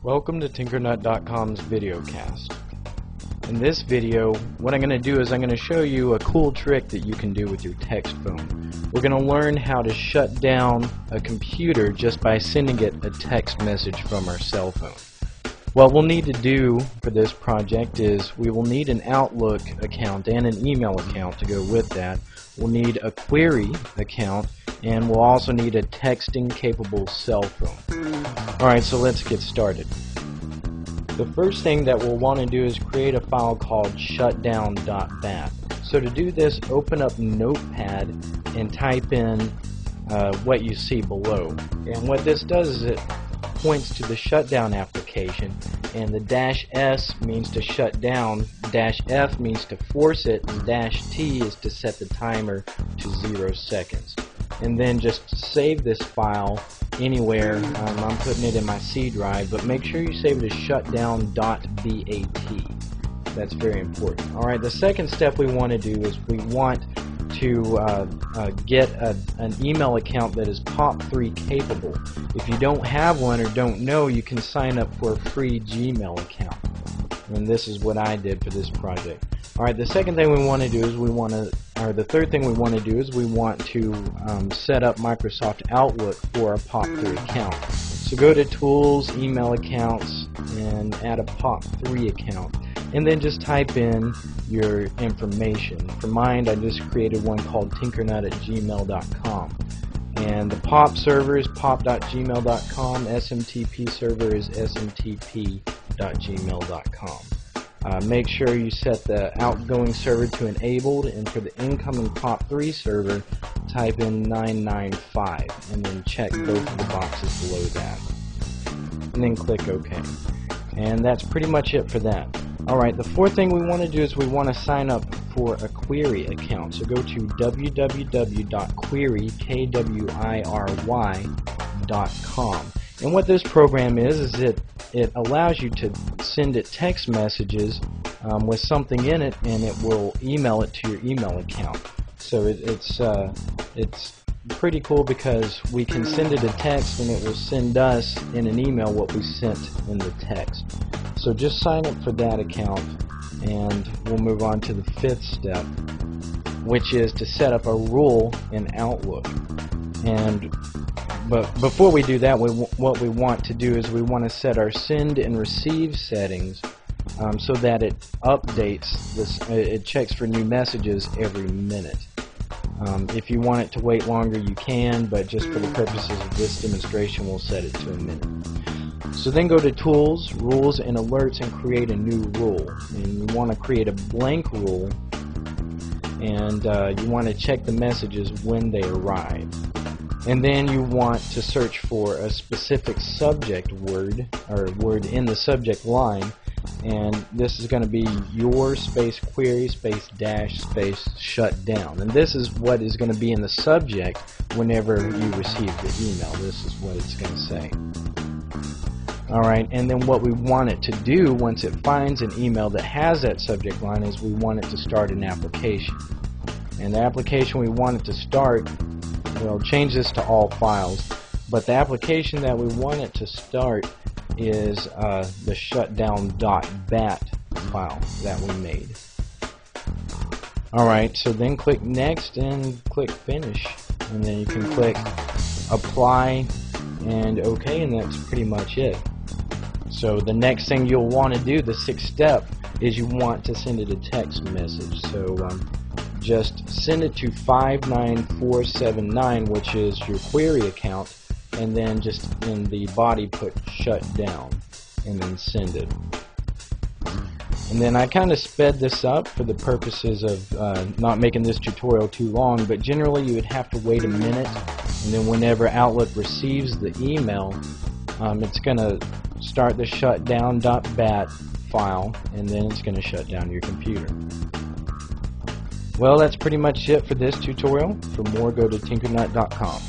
Welcome to Tinkernut.com's videocast. In this video, what I'm going to do is I'm going to show you a cool trick that you can do with your text phone. We're going to learn how to shut down a computer just by sending it a text message from our cell phone. What we'll need to do for this project is we will need an Outlook account and an email account to go with that. We'll need a query account, and we'll also need a texting capable cell phone. Alright, so let's get started. The first thing that we'll want to do is create a file called shutdown.bat. So to do this, open up Notepad and type in what you see below. And what this does is it points to the shutdown application, and the -S means to shut down, -F means to force it, and -T is to set the timer to 0 seconds. And then just save this file anywhere. I'm putting it in my C drive, but make sure you save it as shutdown.bat. That's very important. Alright, the second step we want to do is we want to get an email account that is POP3 capable. If you don't have one or don't know, you can sign up for a free Gmail account. And this is what I did for this project. Alright, the second thing we want to do is the third thing we want to do is we want to set up Microsoft Outlook for a POP3 account. So go to Tools, Email Accounts, and add a POP3 account. And then just type in your information. For mine, I just created one called tinkernut@gmail.com. And the POP server is pop.gmail.com, SMTP server is smtp.gmail.com. Make sure you set the outgoing server to enabled, and for the incoming POP3 server, type in 995, and then check both of the boxes below that. And then click OK. And that's pretty much it for that. Alright, the fourth thing we want to do is we want to sign up for a query account. So go to www.query.com. And what this program is it allows you to send it text messages with something in it, and it will email it to your email account. So it's pretty cool because we can send it a text and it will send us in an email what we sent in the text. So just sign up for that account, and we'll move on to the fifth step, which is to set up a rule in Outlook. But before we do that, what we want to do is we want to set our send and receive settings so that it updates this. It checks for new messages every minute. If you want it to wait longer, you can, but just for the purposes of this demonstration, we'll set it to a minute. So then go to Tools, Rules, and Alerts, and create a new rule. And you want to create a blank rule, and you want to check the messages when they arrive. And then you want to search for a specific subject word, or word in the subject line, and this is going to be your space query space dash space shutdown. And this is what is going to be in the subject whenever you receive the email. This is what it's going to say. Alright, and then what we want it to do once it finds an email that has that subject line is we want it to start an application. And the application we want it to start, we'll change this to all files, but the application that we want it to start is the shutdown.bat file that we made. Alright, so then click Next and click Finish, and then you can click Apply and OK, and that's pretty much it. So the next thing you'll want to do, the sixth step, is you want to send it a text message. So just send it to 59479, which is your query account, and then just in the body put shutdown, and then send it. And then I kind of sped this up for the purposes of not making this tutorial too long, but generally you would have to wait a minute, and then whenever Outlook receives the email, it's going to start the shutdown.bat file, and then it's going to shut down your computer. Well, that's pretty much it for this tutorial. For more, go to tinkernut.com.